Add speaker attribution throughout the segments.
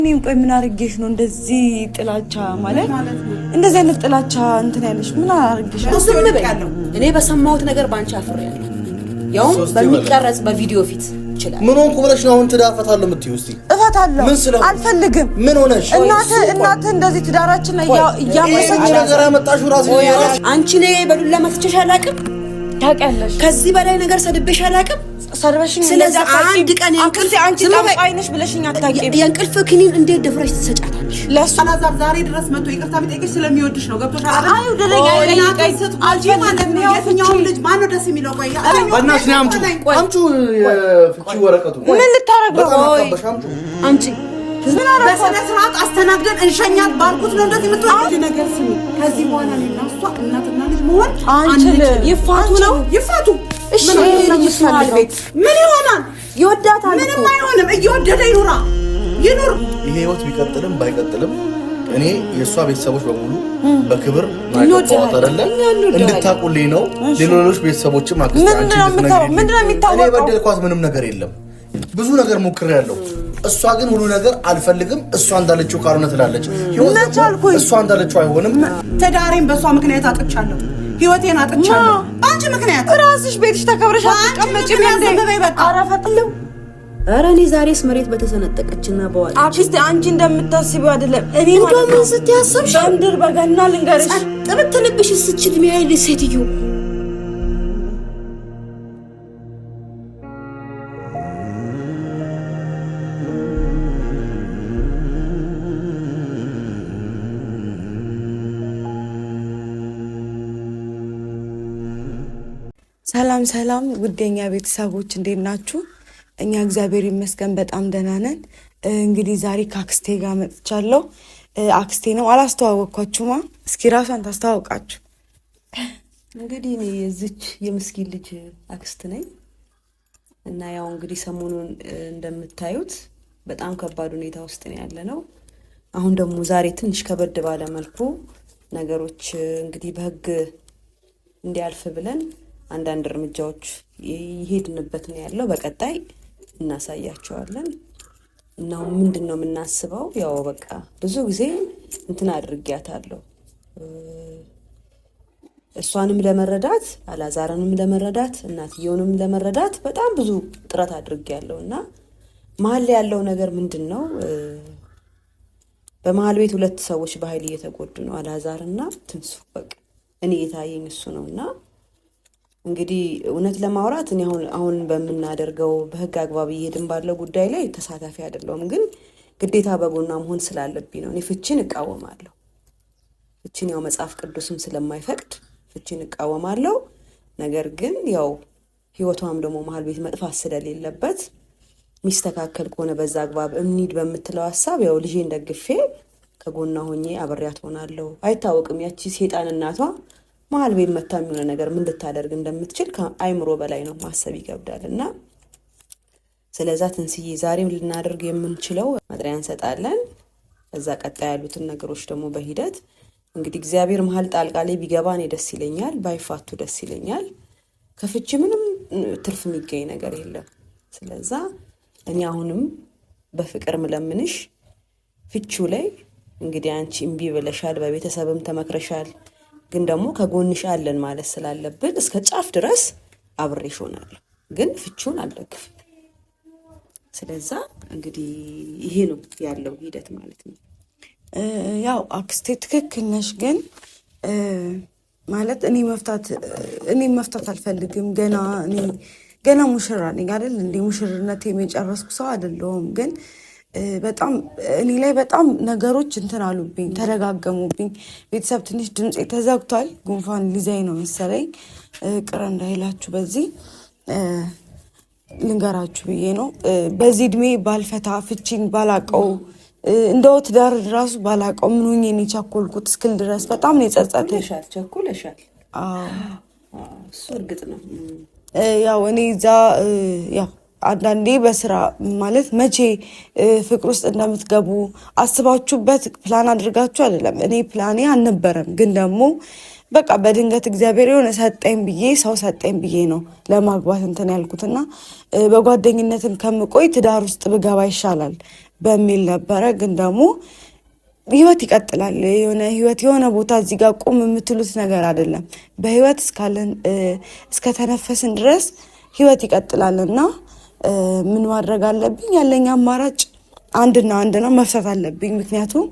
Speaker 1: እኔም ቆይ ምን አርጌሽ ነው እንደዚህ ጥላቻ ማለት እንደዚህ አይነት ጥላቻ እንትን ያለሽ ምን አርጌሽ ነው?
Speaker 2: እኔ በሰማሁት ነገር ባንቺ አፍሬያለሁ። ያው በሚቀረጽ በቪዲዮ ፊት ይችላል።
Speaker 3: ምን ሆንኩ ብለሽ ነው አሁን ትዳፈታለሁ የምትይው? እስቲ
Speaker 1: እፈታለሁ አልፈልግም።
Speaker 3: ምን ሆነሽ?
Speaker 1: እናት እንደዚህ ትዳራችን ያያመሰች
Speaker 3: ነገር አመጣሽው ራስሽ።
Speaker 2: አንቺ ነይ በዱላ መፍትሽ አላቅም
Speaker 1: ታውቂያለሽ።
Speaker 2: ከዚህ በላይ ነገር ሰድብሽ አላቅም።
Speaker 1: ሰርበሽኝ
Speaker 2: ስለዚህ አንድ ቀን
Speaker 1: እንቅልፍ አንቺ ታውቂያለሽ ብለሽኝ አታውቂም።
Speaker 2: የእንቅልፍ ክኒን እንዴት ደፍረሽ ትሰጫታለሽ?
Speaker 1: ለሱ
Speaker 4: አላዛር ዛሬ ድረስ መጥቶ ይቅርታ ቢጠይቅሽ ስለሚወድሽ ነው። ገብቶሻል አይደል?
Speaker 1: አዩ ደረኛ ይቀይሰት
Speaker 4: አልጂ ማለት ነው። የትኛውም ልጅ ማነው ደስ የሚለው? ቆይ
Speaker 3: በእናትሽ ነው አምጪ የፍቺ ወረቀቱ
Speaker 1: ምን ልታረገው?
Speaker 2: አምጪ
Speaker 1: ምን አረፈ?
Speaker 4: በስነ ስርዓት አስተናግደን እንሸኛት ባልኩት ነው እንደዚህ የምትወጪ ነገር። ስሚ ከዚህ በኋላ እኔና እሷ እናትና ልጅ መሆን
Speaker 1: አንችልም።
Speaker 4: ይፋቱ ነው ይፋቱ።
Speaker 1: እሺ
Speaker 4: ምን ይሆናል?
Speaker 2: ይወዳታል።
Speaker 4: ምንም አይሆንም። እየወደደ ይኑራ ይኑር።
Speaker 3: ይሄ ህይወት ቢቀጥልም ባይቀጥልም እኔ የእሷ ቤተሰቦች በሙሉ በክብር ማይቀጥሉት አይደለም እንድታቁልኝ ነው። ሌሎች ቤተሰቦችም አክስቴ አንቺ
Speaker 1: ምንድነው የሚታወቀው?
Speaker 3: እኔ በደልኳት ምንም ነገር የለም። ብዙ ነገር ሞክሬያለሁ። እሷ ግን ሁሉ ነገር አልፈልግም እሷ እንዳለችው ካልሆነ ትላለች። እሷ እንዳለችው አይሆንም።
Speaker 4: ትዳሬን በእሷ ምክንያት አጥቻለሁ። ህይወቴን አጥቻለሁ። አንቺ ምክንያት
Speaker 1: ራስሽ ቤትሽ ተከብረሽ አትቀመጪም እንዴ? አረፈጥለው
Speaker 2: ኧረ እኔ ዛሬስ መሬት በተሰነጠቀችና በዋል
Speaker 1: አክስቴ አንቺ እንደምታስቢው አይደለም። እኔ
Speaker 2: እንደምን ስትያሰብሽ
Speaker 1: በምድር በገና ልንገርሽ
Speaker 2: ጥብትልብሽ ስችል ሚያይል ሴትዮ
Speaker 1: ሰላም ሰላም ውደኛ ቤተሰቦች እንዴት ናችሁ? እኛ እግዚአብሔር ይመስገን በጣም ደህና ነን። እንግዲህ ዛሬ ከአክስቴ ጋር መጥቻለሁ። አክስቴ ነው አላስተዋወቅኳችሁማ። እስኪ ራሷን ታስተዋውቃችሁ።
Speaker 2: እንግዲህ እኔ የዚች የምስኪን ልጅ አክስት ነኝ እና ያው እንግዲህ ሰሞኑን እንደምታዩት በጣም ከባድ ሁኔታ ውስጥ ነው ያለነው። አሁን ደግሞ ዛሬ ትንሽ ከበድ ባለ መልኩ ነገሮች እንግዲህ በህግ እንዲያልፍ ብለን አንዳንድ እርምጃዎች ይሄድንበት ነው ያለው። በቀጣይ እናሳያቸዋለን። እና ምንድነው የምናስበው? ያው በቃ ብዙ ጊዜ እንትን አድርጊያታለሁ እሷንም ለመረዳት አላዛርንም ለመረዳት እናትየውንም ለመረዳት በጣም ብዙ ጥረት አድርጊያለሁ። እና መሀል ላይ ያለው ነገር ምንድነው? በመሀል ቤት ሁለት ሰዎች በኃይል እየተጎዱ ነው፣ አላዛርና ትንሱ። በቃ እኔ የታየኝ እሱ ነውና እንግዲህ እውነት ለማውራት እኔ አሁን በመናደርገው በህግ አግባብ እየሄድን ባለው ጉዳይ ላይ ተሳታፊ አይደለሁም፣ ግን ግዴታ በጎና መሆን ስላለብኝ ነው። እኔ ፍቺን እቃወማለሁ። ፍቺን ያው መጽሐፍ ቅዱስም ስለማይፈቅድ ፍቺን እቃወማለሁ። ነገር ግን ያው ህይወቷም ደግሞ መሀል ቤት መጥፋት ስለሌለበት ሚስተካከል ከሆነ በዛ አግባብ እንሂድ በምትለው ሐሳብ ያው ልጄን ደግፌ ከጎና ሆኜ አብሬያት ሆናለሁ። አይታወቅም ያቺ ሴጣን እናቷ መሀል ቤት መታ የሚሆነ ነገር ምን ልታደርግ እንደምትችል ከአይምሮ በላይ ነው፣ ማሰብ ይከብዳልና ስለዛ ትንስዬ ዛሬም ልናደርግ የምንችለው መጥሪያ እንሰጣለን። ከዛ ቀጣይ ያሉትን ነገሮች ደግሞ በሂደት እንግዲህ እግዚአብሔር መሀል ጣልቃ ላይ ቢገባ እኔ ደስ ይለኛል፣ ባይፋቱ ደስ ይለኛል። ከፍቺ ምንም ትርፍ የሚገኝ ነገር የለም። ስለዛ እኔ አሁንም በፍቅር ምለምንሽ ፍቺው ላይ እንግዲህ አንቺ እምቢ ብለሻል፣ በቤተሰብም ተመክረሻል፣ ግን ደግሞ ከጎንሽ አለን ማለት ስላለብን እስከ ጫፍ ድረስ አብሬሽ ሆናለሁ፣ ግን ፍቺውን አልደግፍም። ስለዛ እንግዲህ ይሄ ነው ያለው ሂደት ማለት ነው።
Speaker 1: ያው አክስቴ ትክክል ነሽ፣ ግን ማለት እኔ መፍታት አልፈልግም። ገና ሙሽራ ነኝ አይደል እንዴ? ሙሽርነት የጨረስኩ ሰው አይደለሁም። ግን በጣም እኔ ላይ በጣም ነገሮች እንትን አሉብኝ፣ ተደጋገሙብኝ። ቤተሰብ ትንሽ ድምጼ ተዘግቷል፣ ጉንፋን ሊዘኝ ነው መሰለኝ። ቅር እንዳይላችሁ በዚህ ልንገራችሁ ብዬ ነው። በዚህ እድሜ ባልፈታ ፍቺን ባላቀው እንደው ትዳር ራሱ ባላቀው ምን ሆኜ ነው ቸኮልኩት እስክል ድረስ በጣም ነው የጸጸተኝ።
Speaker 2: ቸኮለሻል። እሱ እርግጥ ነው።
Speaker 1: ያው እኔ እዛ ያው አንዳንዴ በስራ ማለት መቼ ፍቅር ውስጥ እንደምትገቡ አስባችሁበት ፕላን አድርጋችሁ አይደለም። እኔ ፕላኔ አልነበረም፣ ግን ደግሞ በቃ በድንገት እግዚአብሔር የሆነ ሰው ሰጠኝ ብዬ ነው ለማግባት እንትን ያልኩትና በጓደኝነትም ከምቆይ ትዳር ውስጥ ብገባ ይሻላል በሚል ነበረ። ግን ደግሞ ህይወት ይቀጥላል። የሆነ ቦታ እዚህ ጋር ቁም የምትሉት ነገር አይደለም። በህይወት እስከተነፈስን ድረስ ህይወት ይቀጥላል እና ምን ማድረግ አለብኝ? ያለኝ አማራጭ አንድና አንድ ነው፣ መፍታት አለብኝ። ምክንያቱም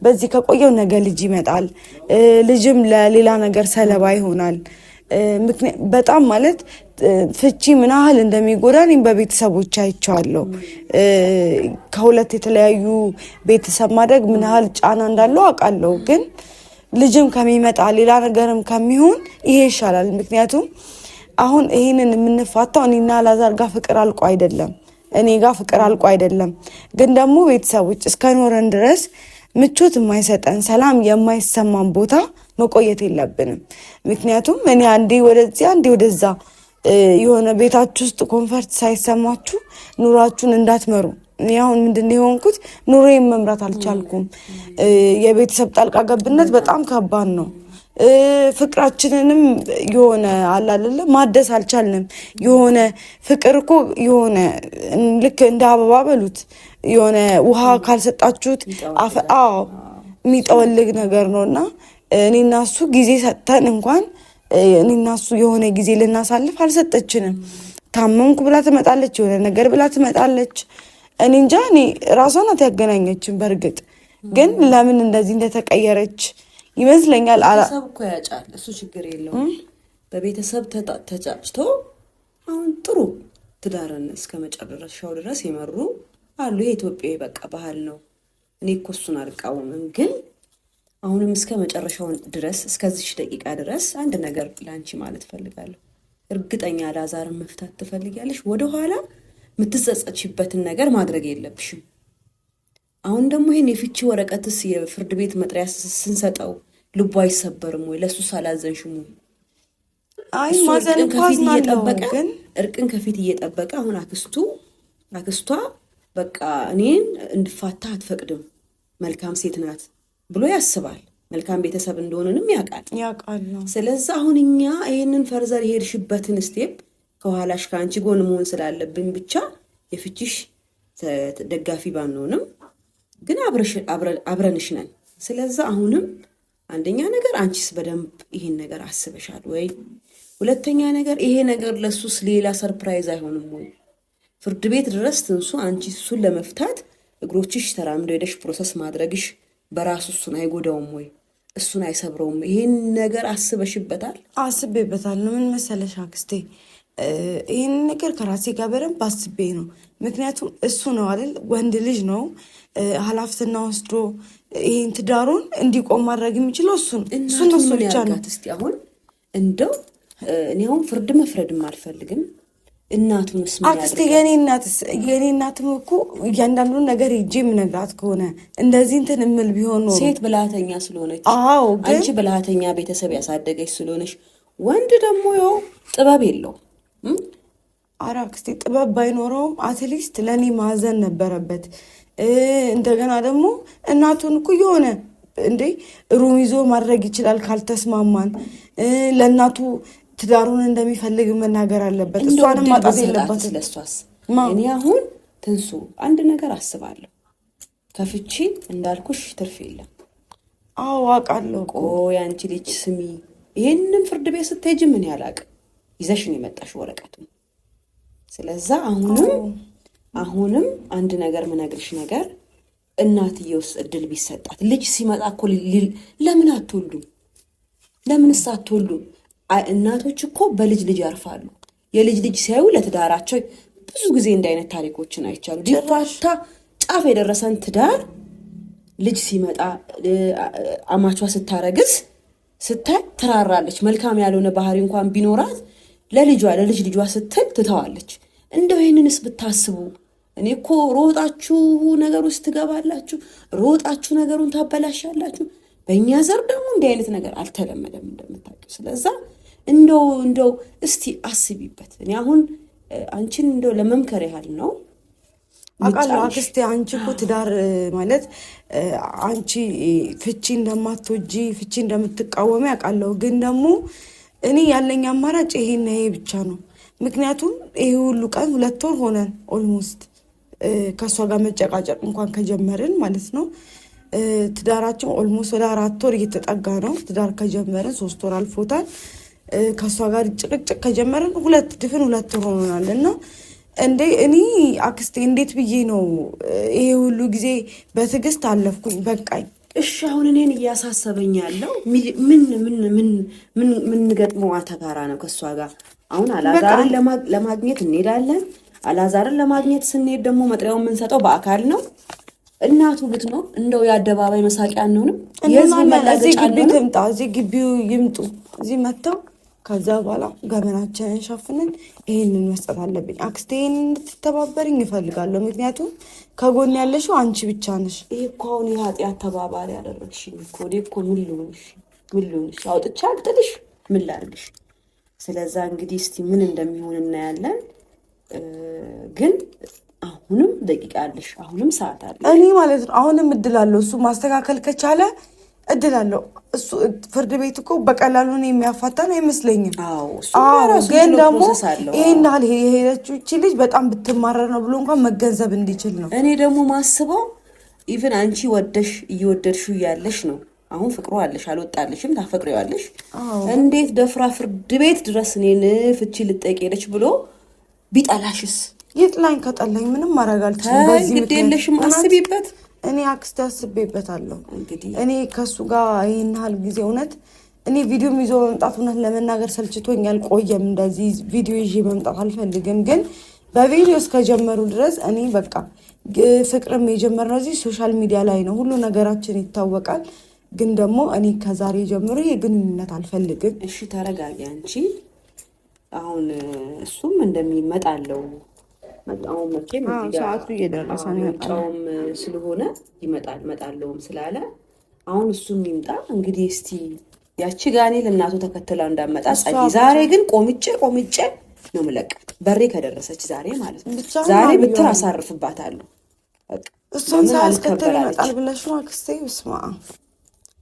Speaker 1: በዚህ ከቆየው ነገ ልጅ ይመጣል፣ ልጅም ለሌላ ነገር ሰለባ ይሆናል። በጣም ማለት ፍቺ ምን ያህል እንደሚጎዳ እኔም በቤተሰቦች አይቼዋለሁ። ከሁለት የተለያዩ ቤተሰብ ማደግ ምን ያህል ጫና እንዳለው አውቃለሁ። ግን ልጅም ከሚመጣ ሌላ ነገርም ከሚሆን ይሄ ይሻላል። ምክንያቱም አሁን ይሄንን የምንፋታው እኔና አላዛር ጋር ፍቅር አልቆ አይደለም፣ እኔ ጋር ፍቅር አልቆ አይደለም። ግን ደግሞ ቤተሰቦች እስከኖረን ድረስ ምቾት የማይሰጠን ሰላም የማይሰማን ቦታ መቆየት የለብንም። ምክንያቱም እኔ አንዴ ወደዚህ አንዴ ወደዛ የሆነ ቤታችሁ ውስጥ ኮንፈርት ሳይሰማችሁ ኑሯችሁን እንዳትመሩ። እኔ አሁን ምንድን የሆንኩት ኑሮዬን መምራት አልቻልኩም። የቤተሰብ ጣልቃ ገብነት በጣም ከባድ ነው። ፍቅራችንንም የሆነ አላለ ማደስ አልቻልንም። የሆነ ፍቅር እኮ የሆነ ልክ እንደ አበባ በሉት የሆነ ውሃ ካልሰጣችሁት የሚጠወልግ ነገር ነውና እኔና እሱ ጊዜ ሰጥተን እንኳን እኔና እሱ የሆነ ጊዜ ልናሳልፍ አልሰጠችንም። ታመምኩ ብላ ትመጣለች፣ የሆነ ነገር ብላ ትመጣለች። እኔ እንጃ። እኔ ራሷ ናት ያገናኘችን። በእርግጥ ግን ለምን እንደዚህ እንደተቀየረች ይመስለኛል።
Speaker 2: ቤተሰብ እኮ ያጫል፣ እሱ ችግር የለውም። በቤተሰብ ተጫጭቶ አሁን ጥሩ ትዳርን እስከ መጨረሻው ድረስ የመሩ አሉ። ይሄ ኢትዮጵያዊ በቃ ባህል ነው። እኔ እኮ እሱን አልቃወምም። ግን አሁንም እስከ መጨረሻው ድረስ እስከዚህ ደቂቃ ድረስ አንድ ነገር ላንቺ ማለት ፈልጋለሁ። እርግጠኛ አላዛርን መፍታት ትፈልጊያለሽ፣ ወደኋላ የምትጸጸችበትን ነገር ማድረግ የለብሽም። አሁን ደግሞ ይሄን የፍቺ ወረቀትስ የፍርድ ቤት መጥሪያ ስንሰጠው ልቡ አይሰበርም ወይ? ለሱ ሳላዘንሽሙ
Speaker 1: አይ ማዘን ከፊት
Speaker 2: እየጠበቀ እርቅን ከፊት እየጠበቀ አሁን አክስቷ በቃ እኔን እንድፋታ አትፈቅድም፣ መልካም ሴት ናት ብሎ ያስባል። መልካም ቤተሰብ እንደሆነንም ያውቃል። ስለዚህ አሁን እኛ ይሄንን ፈርዘር የሄድሽበትን ስቴፕ ከኋላሽ ከአንቺ ጎን መሆን ስላለብን ብቻ የፍቺሽ ደጋፊ ባንሆንም ግን አብረንሽ ነን። ስለዚህ አሁንም አንደኛ ነገር አንቺስ በደንብ ይሄን ነገር አስበሻል ወይ? ሁለተኛ ነገር ይሄ ነገር ለሱስ ሌላ ሰርፕራይዝ አይሆንም ወይ? ፍርድ ቤት ድረስ ትንሱ አንቺ እሱን ለመፍታት እግሮችሽ ተራምደው ሄደሽ ፕሮሰስ ማድረግሽ በራሱ እሱን አይጎዳውም ወይ? እሱን አይሰብረውም? ይሄን ነገር አስበሽበታል?
Speaker 1: አስቤበታል። ምን መሰለሽ አክስቴ፣ ይህን ነገር ከራሴ ጋር በደንብ አስቤ ነው። ምክንያቱም እሱ ነው አይደል፣ ወንድ ልጅ ነው፣ ኃላፊነትና ወስዶ ይሄን ትዳሩን እንዲቆም ማድረግ የሚችለው እሱ ነው። እሱ ብቻ ነው።
Speaker 2: እስቲ አሁን እንደው እኔ አሁን ፍርድ መፍረድም አልፈልግም። እናቱንስ ምን ያድርጋል?
Speaker 1: አክስቴ የኔ እናትም እኮ እያንዳንዱን ነገር ሄጄ የምነግራት ከሆነ እንደዚህ እንትን እምል ቢሆን ነው።
Speaker 2: ሴት ብልሃተኛ ስለሆነች፣
Speaker 1: ግን
Speaker 2: አንቺ ብልሃተኛ ቤተሰብ ያሳደገች ስለሆነች፣ ወንድ ደግሞ ያው ጥበብ የለው።
Speaker 1: ኧረ አክስቴ ጥበብ ባይኖረውም አትሊስት ለእኔ ማዘን ነበረበት። እንደገና ደግሞ እናቱን እኮ የሆነ እንዴ ሩም ይዞ ማድረግ ይችላል ካልተስማማን። ለእናቱ ትዳሩን እንደሚፈልግ መናገር አለበት። እሷንም ማጣት የለባት።
Speaker 2: ስለሷስ እኔ አሁን ትንሱ አንድ ነገር አስባለሁ። ከፍቺ እንዳልኩሽ ትርፍ የለም።
Speaker 1: አዎ አውቃለሁ።
Speaker 2: ቆይ አንቺ ልጅ ስሚ፣ ይሄንን ፍርድ ቤት ስትሄጂ ምን ያላቅ ይዘሽን የመጣሽ ወረቀቱን። ስለዛ አሁንም አንድ ነገር ምነግርሽ ነገር፣ እናትየውስ እድል ቢሰጣት ልጅ ሲመጣ እኮ ለምን አትወልዱም? ለምንስ አትወልዱም? እናቶች እኮ በልጅ ያርፋሉ። የልጅ ሲያዩ ለትዳራቸው ብዙ ጊዜ እንደ አይነት ታሪኮችን አይቻሉ። ዲፋታ ጫፍ የደረሰን ትዳር ልጅ ሲመጣ አማቿ ስታረግዝ ስታይ ትራራለች። መልካም ያልሆነ ባህሪ እንኳን ቢኖራት ለልጇ ስትል ትተዋለች። እንደው ይሄንንስ ብታስቡ። እኔ እኮ ሮጣችሁ ነገር ውስጥ ትገባላችሁ፣ ሮጣችሁ ነገሩን ታበላሻላችሁ። በእኛ ዘር ደግሞ እንዲህ አይነት ነገር አልተለመደም እንደምታውቂው። ስለዛ እንደው እስቲ አስቢበት። እኔ አሁን አንቺን እንደው ለመምከር ያህል ነው።
Speaker 1: አውቃለሁ አክስቴ፣ አንቺ እኮ ትዳር ማለት አንቺ ፍቺ እንደማትወጂ ፍቺ እንደምትቃወሚ አውቃለሁ። ግን ደግሞ እኔ ያለኝ አማራጭ ይሄ ብቻ ነው። ምክንያቱም ይሄ ሁሉ ቀን 2 ወር ሆነን ኦልሞስት ከእሷ ጋር መጨቃጨቅ እንኳን ከጀመርን ማለት ነው ትዳራችን ኦልሞስት ወደ 4 ወር እየተጠጋ ነው። ትዳር ከጀመርን 3 ወር አልፎታል። ከእሷ ጋር ጭቅጭቅ ከጀመርን 2 ወር ሆኖናል። እና እኔ አክስቴ እንዴት ብዬ ነው ይሄ ሁሉ ጊዜ በትዕግስት አለፍኩኝ፣ በቃኝ።
Speaker 2: እሺ አሁን እኔን እያሳሰበኝ ያለው ምን ገጥመው አተካራ ነው ከእሷ ጋር። አሁን አላዛርን ለማግኘት እንሄዳለን። አላዛርን ለማግኘት ስንሄድ ደግሞ መጥሪያውን የምንሰጠው በአካል ነው። እናቱ ብትኖር እንደው የአደባባይ መሳቂያ አንሆንም።
Speaker 1: እዚህ ግቢ ትምጣ፣ እዚህ ግቢው ይምጡ፣ እዚህ መጥተው ከዛ በኋላ ገመናችንን ሸፍነን ይሄንን መስጠት አለብኝ። አክስቴ ይሄንን እንድትተባበርኝ እፈልጋለሁ። ምክንያቱም ከጎን ያለሽው አንቺ ብቻ ነሽ።
Speaker 2: ይሄ እኮ አሁን የኃጢአት ተባባሪ ያደረግሽኝ እኮ እኔ እኮ ምን ልሆንሽ አውጥቻ አልጥልሽ ምን ላድርግሽ? ስለዛ እንግዲህ እስቲ ምን እንደሚሆን እናያለን። ግን አሁንም ደቂቃ አለሽ፣ አሁንም ሰዓት አለ።
Speaker 1: እኔ ማለት ነው አሁንም እድላለሁ። እሱ ማስተካከል ከቻለ እድላለሁ። እሱ ፍርድ ቤት እኮ በቀላሉ ነው የሚያፋታን አይመስለኝም። ግን ደግሞ ይሄን ያህል የሄደችው እቺ ልጅ በጣም ብትማረር ነው ብሎ እንኳን መገንዘብ እንዲችል ነው።
Speaker 2: እኔ ደግሞ ማስበው ኢቭን አንቺ እየወደድሽው ያለሽ ነው። አሁን ፍቅሩ አለሽ፣ አልወጣልሽም፣ ታፈቅሪዋለሽ። እንዴት ደፍራ ፍርድ ቤት ድረስ እኔን ፍቺ ልጠይቅ ሄደች ብሎ ቢጠላሽስ?
Speaker 1: ይጥላኝ፣ ከጠላኝ ምንም ማድረግ አልችልም። በዚህ
Speaker 2: ግድ የለሽም፣ አስቢበት።
Speaker 1: እኔ አክስቴ አስቤበታለሁ። እኔ ከሱ ጋር ይሄን ያህል ጊዜ እውነት እኔ ቪዲዮም ይዞ መምጣት እውነት ለመናገር ሰልችቶኛል። ቆየም እንደዚህ ቪዲዮ ይዤ መምጣት አልፈልግም። ግን በቪዲዮ እስከጀመሩ ድረስ እኔ በቃ ፍቅርም የጀመርነው እዚህ ሶሻል ሚዲያ ላይ ነው። ሁሉ ነገራችን ይታወቃል። ግን ደግሞ እኔ ከዛሬ ጀምሮ የግንኙነት አልፈልግም።
Speaker 2: እሺ ተረጋጊ አንቺ። አሁን እሱም እንደሚመጣለው መጣው መቼም
Speaker 1: ሰዓቱ እየደረሰ ነው
Speaker 2: ስለሆነ ይመጣል መጣለውም ስላለ አሁን እሱም ይምጣ እንግዲህ። እስቲ ያቺ ጋኔ ለእናቱ ተከትላ እንዳመጣ ጸልይ። ዛሬ ግን ቆምጬ ነው የምለቃት፣ በሬ ከደረሰች ዛሬ ማለት ነው። ዛሬ ብትር አሳርፍባታለሁ። በቃ
Speaker 1: እሱን ሳያስከተል ይመጣል ብለሽ ነው አክስቴ? በስመ አብ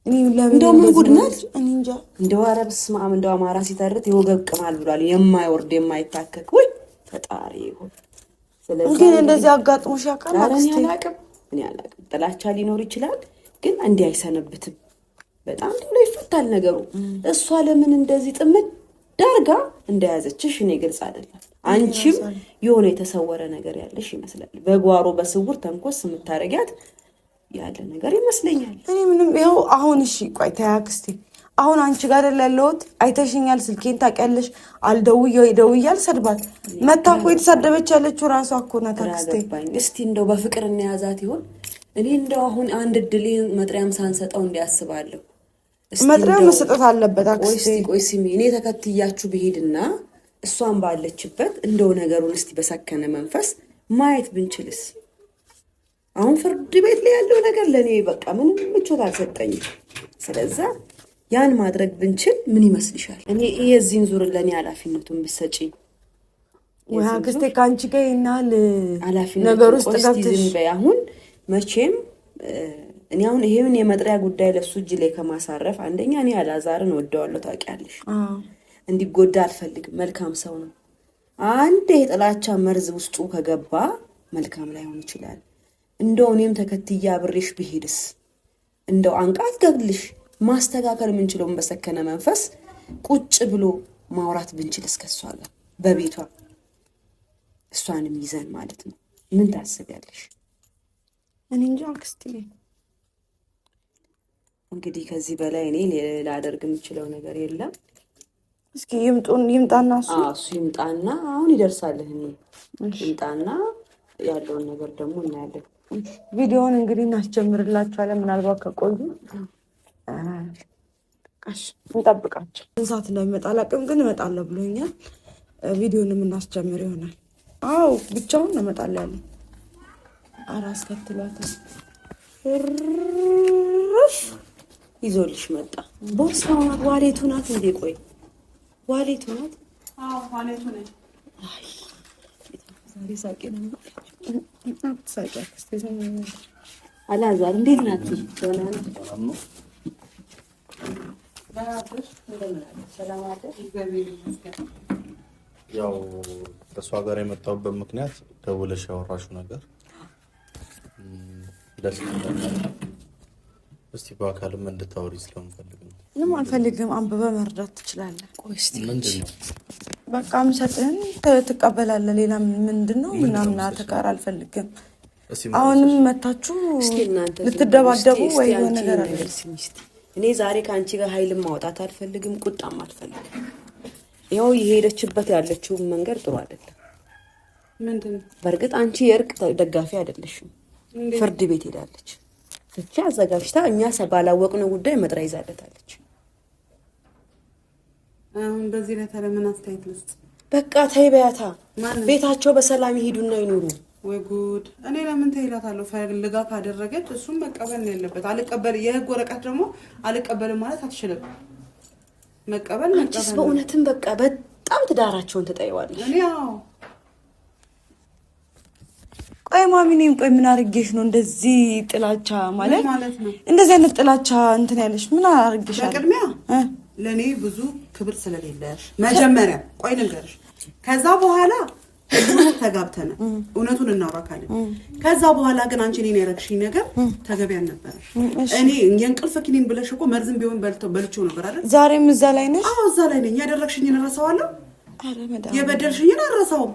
Speaker 2: እንደው ምን ጉድ ናት! እንጃ እንደው ኧረ በስመ አብ እንደው አማራ ሲተርት የወገብ ቅማል ብሏል። የማይወርድ የማይታከክ ወይ ፈጣሪ ይሁን።
Speaker 1: ስለዚህ ግን እንደዚህ አጋጥሞሽ ያውቃል?
Speaker 2: እኔ አላውቅም። ጥላቻ ሊኖር ይችላል፣ ግን እንዲህ አይሰነብትም። በጣም ቶሎ ይፈታል ነገሩ። እሷ ለምን እንደዚህ ጥምድ ዳርጋ እንደያዘችሽ እኔ ግልጽ አይደለም። አንቺም የሆነ የተሰወረ ነገር ያለሽ ይመስላል። በጓሮ በስውር ተንኮስ የምታረጊያት ያለ ነገር ይመስለኛል።
Speaker 1: እኔ ምንም ይኸው አሁን እሺ ቆይ ተይ አክስቴ፣ አሁን አንቺ ጋር ያለሁት አይተሽኛል። ስልኬን ታውቂያለሽ። ደውያል ሰድባት መታ እኮ የተሳደበች ያለችው ራሷ እኮ ናት አክስቴ።
Speaker 2: እስቲ እንደው በፍቅር እንያዛት ይሆን? እኔ እንደው አሁን አንድ እድሌን መጥሪያም ሳንሰጠው እንዲያስባለሁ።
Speaker 1: መጥሪያ መሰጠት አለበት አክስቴ።
Speaker 2: ቆይ ስሚ፣ እኔ ተከትያችሁ ብሄድና እሷን ባለችበት እንደው ነገሩን እስቲ በሰከነ መንፈስ ማየት ብንችልስ? አሁን ፍርድ ቤት ላይ ያለው ነገር ለኔ በቃ ምንም ምቾት አልሰጠኝም። ስለዛ ያን ማድረግ ብንችል ምን ይመስልሻል? እኔ የዚህን ዙር ለኔ ኃላፊነቱን ብትሰጪኝ።
Speaker 1: ወይ አክስቴ ካንቺ ጋር ይናል
Speaker 2: ኃላፊነቱ
Speaker 1: ነገር ውስጥ ገብተሽ
Speaker 2: አሁን መቼም እኔ አሁን ይሄን የመጥሪያ ጉዳይ ለሱ እጅ ላይ ከማሳረፍ አንደኛ እኔ አላዛርን ወደዋለሁ፣ ታውቂያለሽ። እንዲጎዳ አልፈልግም። መልካም ሰው ነው። አንድ የጥላቻ መርዝ ውስጡ ከገባ መልካም ላይሆን ይችላል። እንደው እኔም ተከትያ አብሬሽ ብሄድስ? እንደው አንቃት ገብልሽ ማስተካከል የምንችለውን በሰከነ መንፈስ ቁጭ ብሎ ማውራት ብንችልስ ከሷ ጋር በቤቷ እሷንም ይዘን ማለት ነው። ምን ታስቢያለሽ?
Speaker 1: እኔ እንጃ አክስቴ።
Speaker 2: እንግዲህ ከዚህ በላይ እኔ ላደርግ የምችለው ነገር የለም።
Speaker 1: እስኪ ይምጣና
Speaker 2: እሱ ይምጣና አሁን ይደርሳልህ። ይምጣና ያለውን ነገር ደግሞ እናያለን።
Speaker 1: ቪዲዮውን እንግዲህ እናስጀምርላችኋለን። ምናልባት ከቆዩ እንጠብቃቸው። እንሳት እንደሚመጣ አላውቅም፣ ግን እመጣለሁ ብሎኛል። ቪዲዮንም እናስጀምር ይሆናል። አዎ ብቻውን እመጣለሁ ያለ አስከትሏት
Speaker 2: ይዞልሽ መጣ። ቦርሳው ናት፣ ዋሌቱ ናት። እንዴ ቆይ ዋሌቱ ናት?
Speaker 4: አዎ ዋሌቱ ነች።
Speaker 2: ዛሬ ሳቄ ነው። አላዛር እንዴት ናት? ደህና ነው።
Speaker 3: ያው ከእሷ ጋር የመጣሁበት ምክንያት ደውለሽ ያወራሽው ነገር ደስ ይላል። እስቲ በአካልም እንድታወሪ ስለምፈልግ ነው።
Speaker 1: ምንም አልፈልግም። አንብበህ መርዳት ትችላለህ።
Speaker 2: ቆይ እስቲ
Speaker 3: ምንድነው
Speaker 1: በቃ ምሰጥህን ትቀበላለህ። ሌላ ምንድነው ምናምን አተካር አልፈልግም። አሁንም መታችሁ ልትደባደቡ ወይ የሆነ ነገር አለ።
Speaker 2: እኔ ዛሬ ከአንቺ ጋር ኃይልም ማውጣት አልፈልግም፣ ቁጣም አልፈልግም። ይኸው የሄደችበት ያለችው መንገድ ጥሩ አይደለም።
Speaker 4: ምንድነው?
Speaker 2: በእርግጥ አንቺ የእርቅ ደጋፊ አይደለሽም። ፍርድ ቤት ሄዳለች። ፍቻ አዘጋጅታ እኛ ባላወቅነው ጉዳይ መጥሪያ ይዛለታለች።
Speaker 4: አሁን በዚህ ላይ ታዲያ ምን አስተያየት ልስጥ?
Speaker 2: በቃ ተይ በያታ። ቤታቸው በሰላም ይሄዱና ይኖሩ።
Speaker 4: ወይ ጉድ! እኔ ለምን ተይላታለሁ? ፈልጋ ካደረገች እሱም መቀበል ነው ያለበት። አልቀበል የህግ ወረቀት ደግሞ አልቀበልም ማለት አትችልም። መቀበል
Speaker 2: አንቺስ በእውነትም በቃ በጣም ትዳራቸውን ትጠይዋለሽ።
Speaker 4: እኔ አዎ።
Speaker 1: ቆይ ማሚኔም ቆይ ምን አርጌሽ ነው እንደዚህ ጥላቻ ማለት
Speaker 4: ነው?
Speaker 1: እንደዚህ አይነት ጥላቻ እንትን ያለሽ ምን አርጌሽ?
Speaker 4: በቅድሚያ ለኔ ብዙ ክብር ስለሌለሽ መጀመሪያ ቆይ ልንገርሽ። ከዛ በኋላ ተጋብተን እውነቱን እናወራካለን። ከዛ በኋላ ግን አንቺ እኔን ያረግሽኝ ነገር ተገቢ አልነበረም። እኔ የእንቅልፍ ኪኒን ብለሽ እኮ መርዝም ቢሆን በልቼው ነበር አይደል?
Speaker 1: ዛሬም እዛ ላይ ነሽ?
Speaker 4: አዎ እዛ ላይ ነኝ። ያደረግሽኝን እረሳዋለሁ?
Speaker 1: አረ መዳም
Speaker 4: የበደልሽኝን አልረሳውም።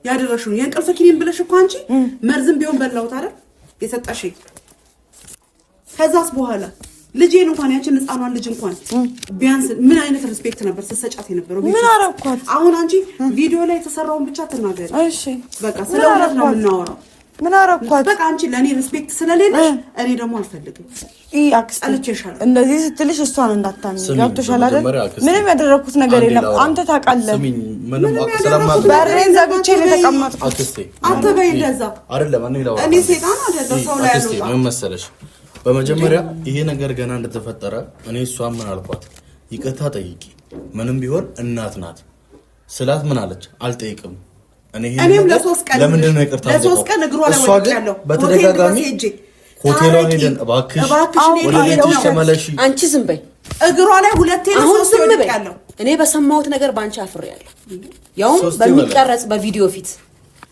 Speaker 4: ያደረግሽኝ የእንቅልፍ ኪኒን ብለሽ እኮ አንቺ መርዝም ቢሆን በላሁት አይደል የሰጠሽኝ። ከዛስ በኋላ ልጄን እንኳን ያችን ህፃኗን ልጅ እንኳን ቢያንስ ምን አይነት ሪስፔክት ነበር ስትሰጫት የነበረው?
Speaker 1: ምን አረኳት?
Speaker 4: አሁን አንቺ ቪዲዮ ላይ የተሰራውን ብቻ ተናገሪ።
Speaker 1: እሺ
Speaker 4: በቃ ስለ እውነት ነው የምናወራው።
Speaker 1: ምን አረኳት?
Speaker 4: በቃ አንቺ ለኔ ሪስፔክት ስለሌለሽ እኔ ደግሞ አልፈልግም።
Speaker 1: አክስልቼሻለሁ። እንደዚህ ስትልሽ እሷን እንዳታምኝ ገብቶሻል አይደል? ምንም ያደረኩት ነገር የለም። አንተ ታውቃለህ።
Speaker 3: ምንም ስለማት
Speaker 1: በሬን ዘግቼ ነው የተቀመጥኩት።
Speaker 3: አክስቴ
Speaker 4: አንተ በይ እንደዛ
Speaker 3: አይደለም።
Speaker 4: እኔ ሴጣን አይደለም ሰው ላይ ያለው
Speaker 3: ምን መሰለሽ፣ በመጀመሪያ ይሄ ነገር ገና እንደተፈጠረ እኔ እሷን ምን አልኳት? ይቅርታ ጠይቂ፣ ምንም ቢሆን እናት ናት ስላት ምን አለች? አልጠይቅም።
Speaker 4: እኔም ለሶስት ቀን
Speaker 3: ለምንድን ነው ይቅርታ
Speaker 4: ለሶስት ቀን እግሯ ላይ ወጥቻለሁ።
Speaker 3: በተደጋጋሚ ሆቴሏን ሄደን እባክሽ ወደ ቤትሽ ተመለሺ።
Speaker 2: አንቺ ዝም በይ።
Speaker 4: እግሯ ላይ ሁለቴ ነው ሶስት ወጥቻለሁ።
Speaker 2: እኔ በሰማሁት ነገር ባንቺ አፍሬያለሁ። ያው በሚቀረጽ በቪዲዮ ፊት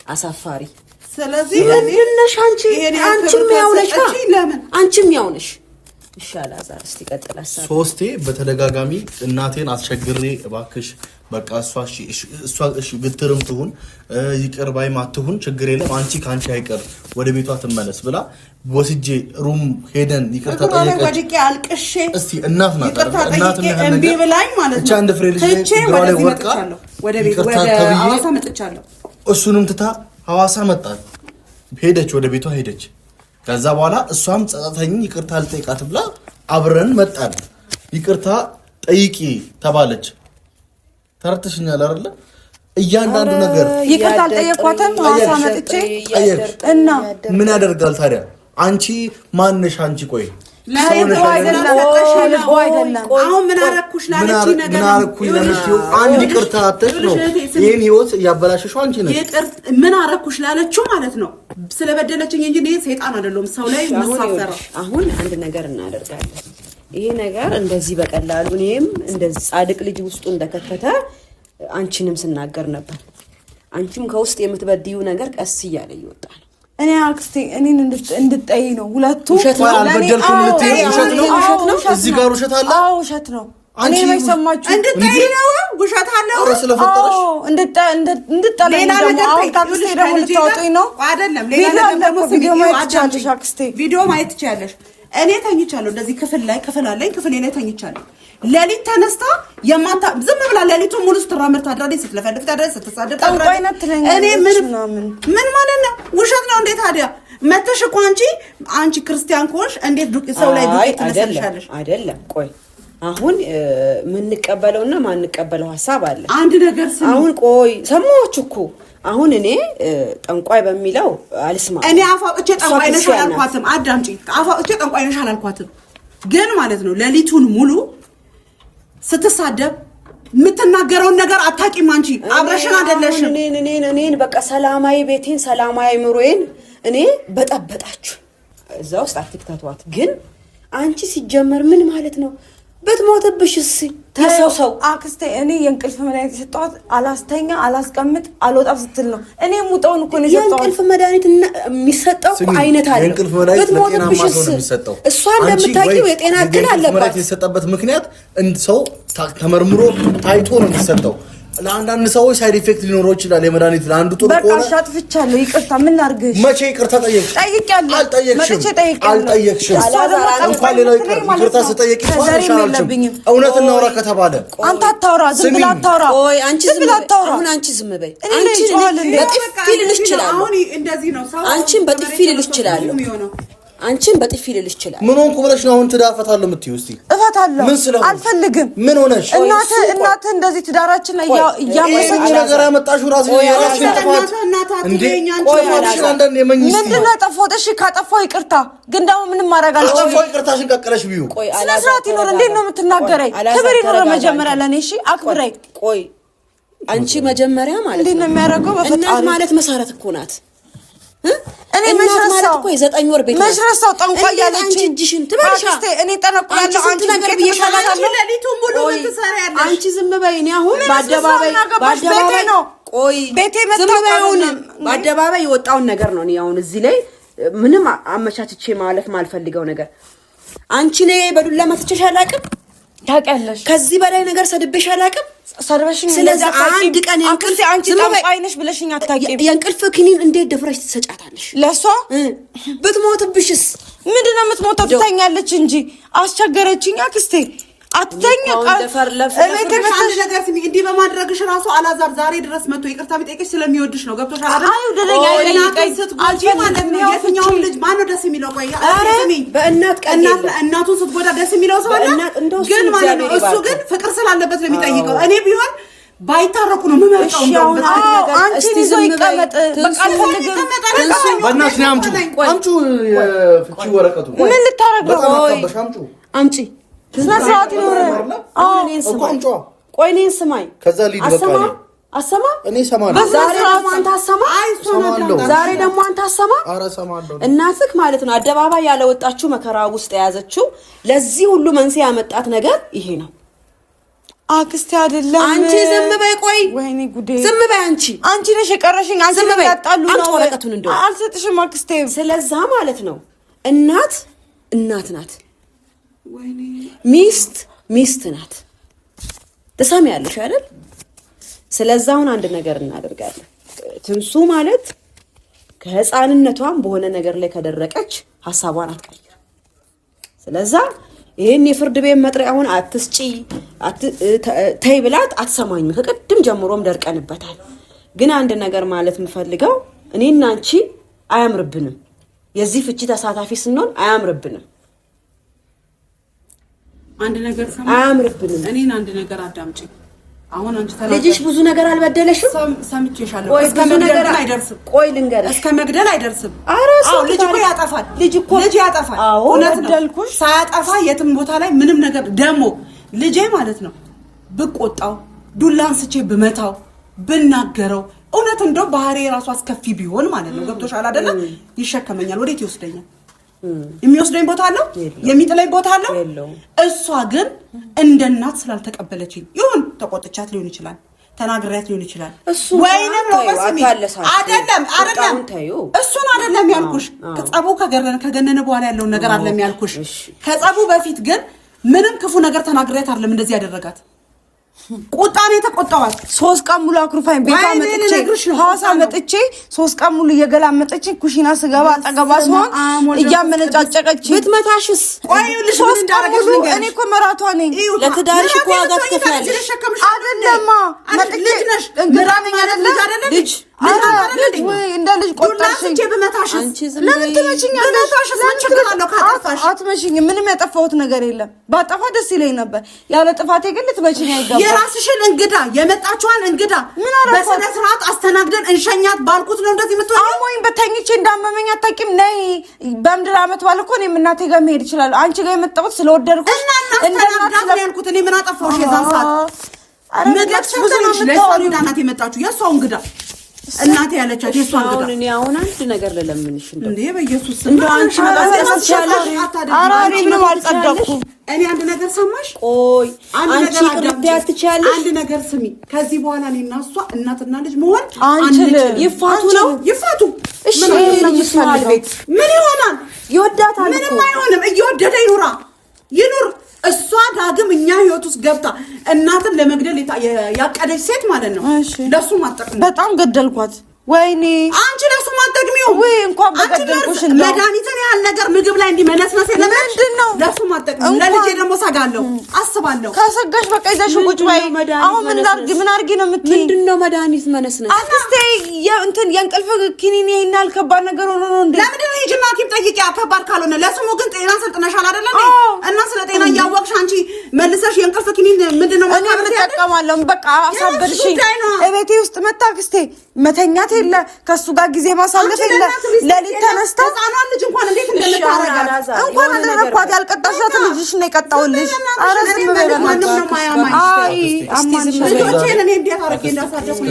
Speaker 2: አሳፋሪ።
Speaker 4: ስለዚህ
Speaker 2: ምንድነሽ አንቺ? አንቺም ያውነሽ አንቺም ያውነሽ። ይሻላል አዛር እስቲ ቀጥል። አሳብ
Speaker 3: ሶስቴ በተደጋጋሚ እናቴን አስቸግሬ እባክሽ በቃ እሷ እሺ ግትርም ትሁን ይቅር ባይም አትሁን ችግር የለም አንቺ ካንቺ አይቀር ወደ ቤቷ ትመለስ ብላ ወስጄ ሩም ሄደን ይቅርታ ጠይቀሽ
Speaker 4: ወድቄ አልቅሼ
Speaker 3: እስቲ እናት ናት
Speaker 4: እናት ነው እንቢ ብላኝ ማለት ነው።
Speaker 3: አንድ ፍሬ ልጅ ወደ ወርቃ
Speaker 4: ወደ ቤት ወደ ሐዋሳ መጥቻለሁ።
Speaker 3: እሱንም ትታ ሐዋሳ መጣች ሄደች፣ ወደ ቤቷ ሄደች። ከዛ በኋላ እሷም ጸጸተኝ ይቅርታ አልጠይቃት ብላ አብረን መጣን። ይቅርታ ጠይቂ ተባለች። ተረተሽኛል አይደለ? እያንዳንዱ ነገር
Speaker 1: ይቅርታ አልጠየኳትም። ሐዋሳ መጥቼ እና
Speaker 3: ምን ያደርጋል ታዲያ? አንቺ ማንሽ? አንቺ ቆይ
Speaker 1: ለልቦ አይደለም።
Speaker 4: አሁን ምን አረኩሽ ላለች ነገር
Speaker 3: ምን አረኩኝ ለምትይው አንድ ይቅርታ አትሽ ነው ይሄን ህይወት ያበላሽሽው አንቺ ነሽ።
Speaker 4: ምን አረኩሽ ላለችው ማለት ነው ስለበደለችኝ እንጂ እኔ ሰይጣን አይደለም ሰው ላይ መሳፈራ።
Speaker 2: አሁን አንድ ነገር እናደርጋለን። ይሄ ነገር እንደዚህ በቀላሉ እኔም እንደዚህ ጻድቅ ልጅ ውስጡ እንደከተተ አንቺንም ስናገር ነበር። አንቺም ከውስጥ የምትበድዩ ነገር ቀስ እያለ ይወጣል።
Speaker 1: እኔ አክስቴ እኔን እንድትጠይ ነው ሁለቱ።
Speaker 3: አልበደልኩም ልትይ ውሸት ነው። እዚህ ጋር ውሸት አለ።
Speaker 1: አዎ ውሸት ነው። እኔ ማይሰማችሁ
Speaker 4: እንድትጠይ ነው ውሸት አለ።
Speaker 3: ኧረ ስለፈጠረሽ
Speaker 1: እንድትጠለኝ ደግሞ አሁን ታክስቴ ደግሞ ልታወጡኝ ነው
Speaker 4: አይደለም? ሌላ ነገር ደግሞ
Speaker 1: ቪዲዮ ማየት ትችያለሽ አክስቴ፣
Speaker 4: ቪዲዮ ማየት ትችያለሽ። እኔ ተኝቻለሁ። እንደዚህ ክፍል አለኝ። ክፍል ላይ ተኝቻለሁ። ሌሊት ተነስታ ዝም ብላ ሌሊቱን ሙሉ ስትራመድ ታድራለች፣ ስትለፈልፍ ታድራለች፣ ስትሳደብ ታድራለች። እኔ ምን ማለት ነው? ውሸት ነው እንዴ ታዲያ? መተሽ እኮ አንቺ ክርስቲያን ከሆንሽ እንዴት ሰው ላይ ዱቄት ትነሳለሽ?
Speaker 2: አይደለም ቆይ አሁን የምንቀበለውና ማንቀበለው ሐሳብ አለ።
Speaker 4: አንድ ነገር
Speaker 2: አሁን ቆይ ሰማዎች እኮ አሁን እኔ ጠንቋይ በሚለው አልስማ።
Speaker 4: እኔ አፋውጬ ጠንቋይ ነሽ አላልኳትም። አዳምጪ፣ አፋውጬ ጠንቋይ ነሽ አላልኳትም። ግን ማለት ነው ሌሊቱን ሙሉ ስትሳደብ የምትናገረውን ነገር አታውቂም አንቺ። አብረሽን አይደለሽም።
Speaker 2: እኔን በቃ ሰላማዊ ቤቴን ሰላማዊ ምሮዬን እኔ በጠበጣችሁ እዛ ውስጥ አትክተቷት። ግን አንቺ ሲጀመር ምን ማለት ነው? ብትሞትብሽስ ሰው
Speaker 1: አክስቴ እኔ የእንቅልፍ መድኃኒት የሰጠኋት አላስተኛ አላስቀምጥ አልወጣም ስትል ነው። እኔ ሙጣውን እኮ ነው የሰጠኋት።
Speaker 2: የእንቅልፍ መድኃኒት የሚሰጠው አይነት አለ።
Speaker 3: የእንቅልፍ መድኃኒት ለጤናማ ሰው ነው የሚሰጠው።
Speaker 2: እሷ እንደምታውቂው የጤና እክል አለባት።
Speaker 3: መድኃኒት የሰጠበት ምክንያት ሰው ተመርምሮ ታይቶ ነው የሚሰጠው። ለአንዳንድ ሰዎች ሳይድ ኢፌክት ሊኖረው ይችላል። የመድኃኒት ለአንዱ ጥሩ
Speaker 1: በቃ አጥፍቻለሁ፣ ይቅርታ። ምን ላድርግሽ?
Speaker 3: መቼ ይቅርታ ጠየቅሽ?
Speaker 1: ጠይቄያለሁ።
Speaker 3: አልጠየቅሽም። እንኳን ሌላው ይቅርታ ስጠየቂ እውነት እናውራ ከተባለ
Speaker 1: አንተ አታውራ፣ ዝም ብለህ አታውራ።
Speaker 2: ቆይ አንቺ ዝም በይ። አሁን አንቺ ዝም በይ። በጥፊ ልልሽ እችላለሁ። አንቺን በጥፊ ልልሽ እችላለሁ። አንቺን በጥፊ ልልሽ ይችላል።
Speaker 3: ምን ሆንኩ ብለሽ ነው አሁን ትዳፈታለሁ የምትይው? እስቲ
Speaker 1: እፈታለሁ።
Speaker 3: ምን ስለሆነ
Speaker 1: አልፈልግም።
Speaker 3: ምን ሆነሽ?
Speaker 1: እናት እንደዚህ ትዳራችን ላይ ያመሰች
Speaker 3: ነገር ያመጣሽው ራስሽ የራስሽን ጥፋት እንዴ? ቆይ አንቺን አንዳንድ የመኝስ
Speaker 1: ምንድን ነው ጠፋሁት? እሺ ካጠፋሁ ይቅርታ፣ ግን ደግሞ ምንም ማድረግ አልችልም።
Speaker 3: አጠፋሁ ይቅርታሽን ቀቀለሽ ቢዩ
Speaker 1: ስነ ስርዓት ይኖር። እንዴት ነው የምትናገረኝ? ክብር ይኖር መጀመሪያ ለኔ። እሺ አክብረኝ።
Speaker 2: ቆይ አንቺ መጀመሪያ ማለት
Speaker 1: እንዴት ነው የሚያደርገው?
Speaker 2: እናት ማለት መሰረት እኮ ናት።
Speaker 1: እኔ መሽረሳው
Speaker 2: እኮ የዘጠኝ ወር ቤት
Speaker 1: መሽረሳው ጠንቋይ ያለች
Speaker 2: እጅሽን ትበልሻ።
Speaker 1: እኔ ጠነቁላለሁ። አንቺ
Speaker 2: ነገር ቢሻላችሁ
Speaker 4: ለሊቱን ሙሉ ምን ትሰሪያለሽ?
Speaker 2: አንቺ ዝም በይ። እኔ አሁን በአደባባይ
Speaker 1: ነው
Speaker 2: ቆይ
Speaker 1: ቤቴ
Speaker 2: ዝም በይ። አሁን በአደባባይ የወጣውን ነገር ነው እኔ አሁን እዚህ ላይ ምንም አመቻችቼ ማለፍ ማልፈልገው ነገር። አንቺ ነይ በዱላ መትቼሽ አላውቅም።
Speaker 1: ታውቂያለሽ።
Speaker 2: ከዚህ በላይ ነገር ሰድቤሽ አላውቅም።
Speaker 1: ሰርበሽኝ።
Speaker 2: ስለዚህ አንድ ቀን
Speaker 1: የእንቅልፍ አንቺ ጠንቋይ ነሽ ብለሽኝ አታውቂም።
Speaker 2: የእንቅልፍ ክኒን እንዴት ደፍረሽ ትሰጫታለሽ?
Speaker 1: ለሷ
Speaker 2: ብትሞትብሽስ?
Speaker 1: ምንድን ነው የምትሞተው? ትተኛለች እንጂ አስቸገረችኝ አክስቴ። አትተኛ
Speaker 4: አንድ ነገር ስሚ፣ እንዲህ በማድረግሽ ራሱ አላዛር ዛሬ ድረስ መጥቶ ይቅርታ ቢጠይቅሽ ስለሚወድሽ ነው። ገብቶሻል አይደል?
Speaker 1: አይ ደረኛ
Speaker 4: እናቱን ስትጎጂ ማለት ነው። የትኛውም ልጅ ማነው ደስ የሚለው? ቆይ ስሚ፣
Speaker 2: በእናት ቀን
Speaker 4: እናቱን ስትጎዳ ደስ የሚለው ሰው አለ? ግን ማለት ነው እሱ ግን ፍቅር ስላለበት ነው የሚጠይቀው። እኔ ቢሆን ባይታረቁ ነው የምመርጠው።
Speaker 1: አንቺ ይዞ ይቀመጥ በቃ አልፈልግም።
Speaker 3: በእናትሽ ነው አምጪ የፍቺ ወረቀቱ።
Speaker 1: ምን ልታረግ ነው?
Speaker 2: አምጪ
Speaker 1: ስነስርዓት ይኖር።
Speaker 2: ቆይ እኔን ስማኝ።
Speaker 3: ከዛ ሊድ በቃ ነው
Speaker 2: አሰማ።
Speaker 3: እኔ ሰማለሁ።
Speaker 2: ዛሬ ደግሞ አንተ አሰማ። ዛሬ ደግሞ አንተ አሰማ።
Speaker 3: ኧረ ሰማለሁ።
Speaker 2: እናትህ ማለት ነው አደባባይ ያለወጣችሁ መከራ ውስጥ የያዘችው ለዚህ ሁሉ መንስኤ ያመጣት ነገር ይሄ ነው።
Speaker 1: አክስቴ አይደለም።
Speaker 2: አንቺ ዝም በይ። ቆይ
Speaker 1: ወይኔ ጉዴ!
Speaker 2: ዝም በይ አንቺ
Speaker 1: ነሽ የቀረሽኝ። አንቺ ነው ያጣሉ ነው።
Speaker 2: ወረቀቱን እንደው
Speaker 1: አልሰጥሽም አክስቴ።
Speaker 2: ስለዛ ማለት ነው እናት ናት። ሚስት ናት። ትሰሚያለሽ አይደል? ስለዛውን አንድ ነገር እናደርጋለን። ትንሱ ማለት ከህፃንነቷም በሆነ ነገር ላይ ከደረቀች ሐሳቧን አትቀይር። ስለዛ ይሄን የፍርድ ቤት መጥሪያውን አትስጪ ተይ ብላት አትሰማኝም። ከቅድም ጀምሮም ደርቀንበታል። ግን አንድ ነገር ማለት የምፈልገው እኔና አንቺ አያምርብንም። የዚህ ፍቺ ተሳታፊ ስንሆን አያምርብንም።
Speaker 4: አንድ ነገር
Speaker 2: አያምርብንም።
Speaker 4: እኔን አንድ ነገር አዳምጪ። አሁን አንቺ
Speaker 2: ልጅሽ ብዙ ነገር አልበደለሽም።
Speaker 4: ሰምቼሻለሁ። እስከ መግደል አይደርስም።
Speaker 2: ቆይ ልንገርሽ፣
Speaker 4: እስከ መግደል አይደርስም።
Speaker 2: አዎ
Speaker 4: ልጅ እኮ ያጠፋል። ልጅ ያጠፋል። እውነት ነው። ሳያጠፋ የትም ቦታ ላይ ምንም ነገር ደግሞ ልጄ ማለት ነው ብቆጣው፣ ዱላ አንስቼ ብመታው፣ ብናገረው እውነት እንደው ባህሪ ራሱ አስከፊ ቢሆን ማለት ነው ገብቶሻል አይደለ? ይሸከመኛል። ወዴት ይወስደኛል? የሚወስደኝ ቦታ አለው? የሚጥለኝ ቦታ አለው? እሷ ግን እንደ እናት ስላልተቀበለችኝ ይሁን ተቆጥቻት ሊሆን ይችላል፣ ተናግሬያት ሊሆን ይችላል። ወይንም ነው አይደለም እሱን አይደለም ያልኩሽ። ከጸቡ ከገነነ በኋላ ያለውን ነገር አይደለም ያልኩሽ። ከጸቡ በፊት ግን ምንም ክፉ ነገር ተናግሬያት አይደለም እንደዚህ ያደረጋት። ቁጣኔ ተቆጣዋት። 3 ቀን ሙሉ አክሩፋኝ ቤታ መጥቼ ሐዋሳ መጥቼ 3 ቀን ሙሉ እየገላመጠች ኩሽና ስገባ አጠገባ ሲሆን እያመነጫጨቀች
Speaker 2: ብትመታሽስ?
Speaker 1: ቆይ ልጅ 3 ቀን ሙሉ እኔ እኮ መራቷ ነኝ።
Speaker 2: ለትዳርሽ እኮ ዋጋ ትከፍያለሽ።
Speaker 1: አይደለማ መጥቼ እንግራነኛ አይደለ ልጅ ወይ እንደ ልጅ ቆጣሽኝ። ለምን ትመችኛለሽ? አትመችኝም። ምንም ያጠፋሁት ነገር የለም። ባጠፋ ደስ ይለኝ ነበር። ያለ ጥፋቴ ግን ልትመችኝ አይገባም።
Speaker 4: የራስሽን እንግዳ የመጣችዋን እንግዳ በስነ ስርዓት አስተናግደን እንሸኛት ባልኩት ነው እንደዚህ የምትሆኚው።
Speaker 1: አሞኝ በተኝቼ እንዳመመኝ አታውቂም። ነይ በምድር አመት ባለ እኮ እኔም እናቴ ጋር መሄድ ይችላል። አንቺ ጋር የመጣሁት ስለወደድኩሽ
Speaker 4: እናስተናግዳት ነው ያልኩት። እኔ ምን አጠፋሁሽ? የዛን ሰዓት ምግብ ብዙ ነው የምታወሪው። እናቴ የመጣችሁ የእሷው እንግዳ እናቴ ያለቻት የሷ
Speaker 2: አሁን እኔ አሁን አንድ ነገር ልለምንሽ
Speaker 4: እንዴ በኢየሱስ
Speaker 2: እንደው አንቺ
Speaker 1: ምንም አልጸደኩም።
Speaker 4: እኔ አንድ ነገር ሰማሽ?
Speaker 2: ቆይ አንቺ ቅርብ ትችያለሽ።
Speaker 4: አንድ ነገር ስሚ፣ ከዚህ በኋላ እኔና እሷ እናትና ልጅ መሆን
Speaker 1: አንችልም።
Speaker 2: ይፋቱ ነው
Speaker 4: ይፋቱ።
Speaker 2: እሺ ምን ይሆናል? ይወዳታል እኮ
Speaker 4: ምንም አይሆንም። እየወደደ ይኑራ ይኑር። እሷ ዳግም እኛ ህይወት ውስጥ ገብታ እናትን ለመግደል ያቀደች ሴት ማለት ነው። ለሱ ማጠቅም
Speaker 1: በጣም ገደልኳት። ወይኔ
Speaker 4: አንቺ ለሱ ማጠቅሚው
Speaker 1: ወይ እንኳን በገደልኩሽ ነው።
Speaker 4: መድኃኒትን ያህል ነገር ምግብ ላይ እንዲመነስነስ የለም። ምንድነው ለሱ ማጠቅሚው? ለልጄ ደግሞ ሰጋለሁ አስባለሁ።
Speaker 1: ከሰጋሽ በቃ ይዘሽ ቁጭ በይ። አሁን ምን አድርጊ ነው የምትይኝ?
Speaker 2: ምንድነው መድኃኒት መነስነስ?
Speaker 1: አክስቴ እንትን የእንቅልፍ ኪኒን ይሄን ያህል ከባድ ነገር ሆኖ ነው እንዴ?
Speaker 4: ለምንድን ነው ሂጂና ሐኪም ጠይቂ። ከባድ ካልሆነ ለስሙ ግን ጤና ሰልጥነሻል አይደለ እንዴ? እና ስለ ጤና እያወቅሽ አንቺ መልሰሽ የእንቅልፍ ኪኒን ምንድነው
Speaker 1: ማለት ተጠቀማለሁ። በቃ አሳበድሽኝ። እቤቴ ውስጥ መታ አክስቴ መተኛት የለ ከሱ ጋር ጊዜ ማሳለፍ የለ። ለሊት ተነስታ
Speaker 4: ህፃኗን ልጅ እንኳን እንዴት እንደምታረጋት
Speaker 1: እንኳን አደረኳት። ያልቀጣሻት ልጅሽ ነው የቀጣውልሽ። ኧረ ዝም በይ በእናትሽ። አይ አማን
Speaker 4: ልጆቼን እኔ እንዴት አድርጌ እንዳሳደኩኝ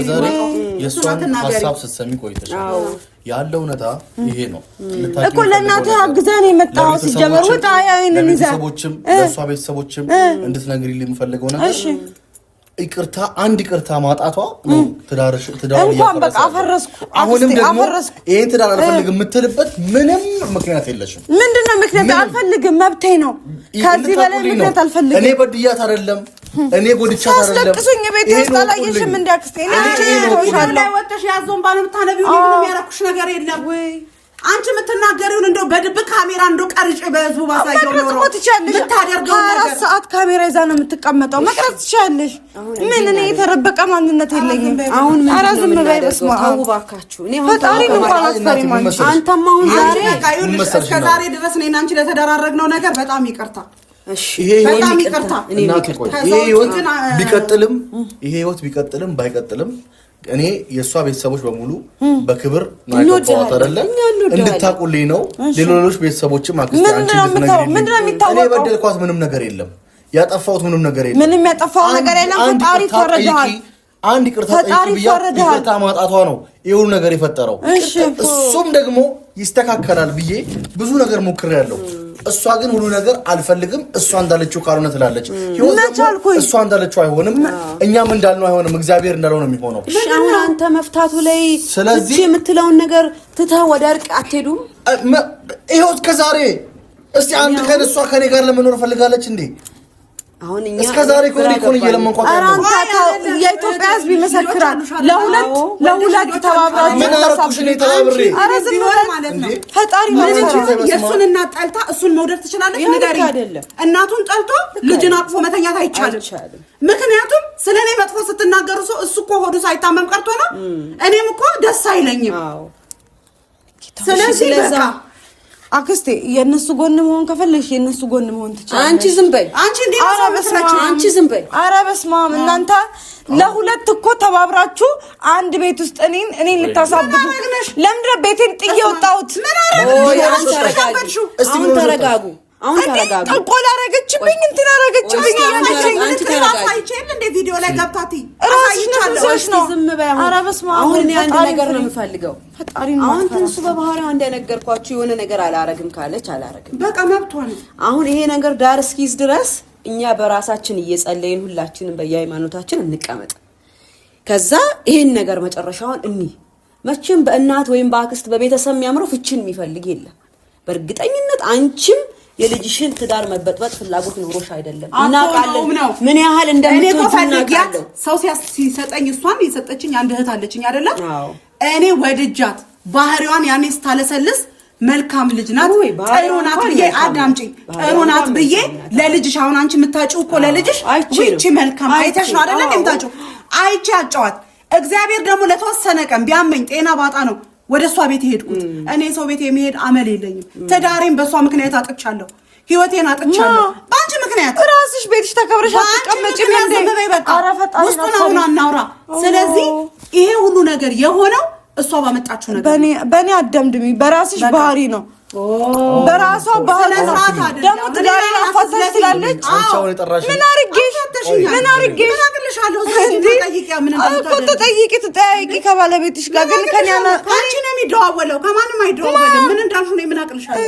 Speaker 3: የእሷን ሀሳብ ስትሰሚ ቆይተሻል። ያለው እውነታ ይሄ ነው
Speaker 1: እኮ። ለእናትህ አግዛን የመጣው ሲጀመር ውጣ ያይንን ይዛ
Speaker 3: ቤተሰቦችም ለእሷ ቤተሰቦችም እንድትነግሪልኝ የምፈልገው ነገር ይቅርታ አንድ ይቅርታ ማጣቷ ነው ትዳር
Speaker 1: እንኳን በቃ አፈረስኩ።
Speaker 3: አሁንም ደግሞ ይሄን ትዳር አልፈልግም የምትልበት ምንም ምክንያት የለሽም።
Speaker 1: ምንድነው ምክንያት? አልፈልግም፣ መብቴ ነው። ከዚህ በላይ ምክንያት አልፈልግም።
Speaker 3: እኔ በድያት አይደለም፣ እኔ ጎድቻት አይደለም።
Speaker 1: አስለቅሱኝ። ቤት ውስጥ አላየሽም እንዳክስቴ
Speaker 4: ላይ ወጥተሽ ያዞን ባለምታነቢው ነው የሚያረኩሽ ነገር የለም ወይ? አንቺ የምትናገሪውን እንደው በድብቅ ካሜራ እንደው ቀርጬ በህዝቡ ባሳየው ነው የምታደርገው ነገር።
Speaker 1: 4 ሰዓት ካሜራ ይዛ ነው የምትቀመጠው። መቅረጽ ትችያለሽ። ምን እኔ የተረበቀ ማንነት የለኝም።
Speaker 2: አሁን
Speaker 1: ኧረ ዝም በይ። በስመ አብ
Speaker 2: ተውባካችሁ። እኔ
Speaker 1: ፈጣሪ እንኳን አስፈሪም አንቺ
Speaker 2: አንተማ አሁን ዛሬ
Speaker 4: እስከ ዛሬ ድረስ እኔና አንቺ ለተደራረግነው ነገር በጣም ይቅርታ።
Speaker 3: እሺ ይሄ ህይወት ቢቀጥልም ባይቀጥልም እኔ የእሷ ቤተሰቦች በሙሉ በክብር ናቀፋት አይደለ? እንድታቁልኝ ነው። ሌሎች ቤተሰቦችም አክስቴ አንቺ እኔ በደልኳት ምንም ነገር የለም። ያጠፋሁት ምንም ነገር የለም።
Speaker 1: ምንም ያጠፋው ነገር የለም። ፈጣሪ ተረዳሃል።
Speaker 3: አንድ ይቅርታ ጠይቂ ብያ ይቅርታ ማጣቷ ነው ይሁን ነገር የፈጠረው። እሱም ደግሞ ይስተካከላል ብዬ ብዙ ነገር ሞክሬያለሁ። እሷ ግን ሁሉ ነገር አልፈልግም፣ እሷ እንዳለችው ካልሆነ ትላለች። እሷ እንዳለችው አይሆንም፣ እኛም እንዳልነው አይሆንም፣ እግዚአብሔር እንዳለው ነው የሚሆነው።
Speaker 2: እሺ አሁን አንተ መፍታቱ ላይ ስለዚህ የምትለውን ነገር ትተህ ወደ እርቅ አትሄዱም?
Speaker 3: ይኸው ከዛሬ እስቲ አንድ ቀን እሷ ከኔ ጋር ለመኖር ፈልጋለች እንዴ?
Speaker 2: አሁን እኛ
Speaker 3: እስከ ዛሬ ኮን እየለመንኳት ነው።
Speaker 1: የኢትዮጵያ ሕዝብ ይመሰክራል። ለሁለት ተባብራችሁ
Speaker 3: ምን አረኩሽ? እኔ ተባብሬ
Speaker 1: ኧረ ዝም ብለህ ማለት ነው። ፈጣሪ
Speaker 4: የእሱን እናት ጠልታ እሱን መውደድ ትችላለች? ንገሪኝ። እናቱን ጠልቶ ልጅን አቅፎ መተኛት አይቻልም። ምክንያቱም ስለኔ መጥፎ ስትናገሩ ሰው እሱ እኮ ሆዱ ሳይታመም ቀርቶ ነው። እኔም እኮ ደስ አይለኝም። ስለዚህ በቃ
Speaker 1: አክስቴ የነሱ ጎን መሆን ከፈለሽ የነሱ ጎን መሆን ትችላለሽ።
Speaker 2: አንቺ ዝም በይ።
Speaker 4: አንቺ እንዴት ነው መስራች?
Speaker 2: አንቺ ዝም በይ።
Speaker 1: ኧረ በስመ አብ እናንተ ለሁለት እኮ ተባብራችሁ አንድ ቤት ውስጥ እኔን ልታሳብዱ። ለምንድን ነው ቤቴን ጥዬ ወጣሁት?
Speaker 2: አሁን ተረጋጉ። አሁን ተረጋጉ።
Speaker 1: ጠቆላ አረገችብኝ እንትን አረገችብኝ።
Speaker 2: አንቺ ተረጋጊ።
Speaker 4: እንደ ቪዲዮ ላይ ገብታቲ
Speaker 1: ራስሽ ነው።
Speaker 2: ዝም በይ።
Speaker 1: ኧረ በስመ አብ
Speaker 2: አሁን እኔ አንድ ነገር ነው የምፈልገው። አሁን ትንሱ በባህሪዋ እንደነገርኳችሁ የሆነ ነገር አላረግም ካለች አላረግም፣
Speaker 4: በቃ መብቷ ነው።
Speaker 2: አሁን ይሄ ነገር ዳር እስኪይዝ ድረስ እኛ በራሳችን እየጸለይን ሁላችንም በየሃይማኖታችን እንቀመጥ። ከዛ ይሄን ነገር መጨረሻውን መቼም በእናት ወይም በአክስት በቤተሰብ የሚያምረው ፍቺን የሚፈልግ የለም። በእርግጠኝነት አንቺም የልጅሽን ትዳር መበጥበጥ ፍላጎት ኖሮሽ አይደለም። እናውቃለን ምን ያህል እንደምትፈልጊያት።
Speaker 4: ሰው ሲሰጠኝ እሷን የሰጠችኝ አንድ እህት አለችኝ አይደለ? እኔ ወድጃት ባህሪዋን ያኔ ስታለሰልስ መልካም ልጅ ናት፣ ጥሩ ናት ብዬ አዳምጪኝ፣ ጥሩ ናት ብዬ ለልጅሽ አሁን አንቺ የምታጭው እኮ ለልጅሽ እቺ መልካም አይተሽ ነው አይደለ? እንደምታጭው አይቼ አጫዋት። እግዚአብሔር ደግሞ ለተወሰነ ቀን ቢያመኝ ጤና ባጣ ነው ወደ እሷ ቤት ሄድኩት። እኔ ሰው ቤት የሚሄድ አመል የለኝም። ትዳሬን በእሷ ምክንያት አጥቻለሁ፣ ህይወቴን አጥቻለሁ በአንቺ ምክንያት።
Speaker 1: ራስሽ ቤትሽ ተከብረሽ አትቀመጪም እንዴ?
Speaker 4: ውስጡን አሁን አናውራ። ስለዚህ ይሄ ሁሉ ነገር የሆነው እሷ ባመጣችሁ ነገር
Speaker 1: በእኔ አደምድሚ። በራስሽ ባህሪ ነው፣ በራሷ ባህሪ ነው። ደግሞ ትዳሬን አፋታሽ ትላለች። ምን አድርጌሽ?
Speaker 4: አስከፍተሽኛል።
Speaker 1: ምን አድርጌ
Speaker 4: ምን አቅልሻለሁ? ተጠይቂያ ምን እንደምታደርጊ
Speaker 1: ተጠይቂ ከባለቤትሽ ጋር ግን ከኛና
Speaker 4: አንቺ ነው የሚደዋወለው ከማንም አይደዋወልም። ምን እንዳልሽ ነው ምን አቅልሻለሁ?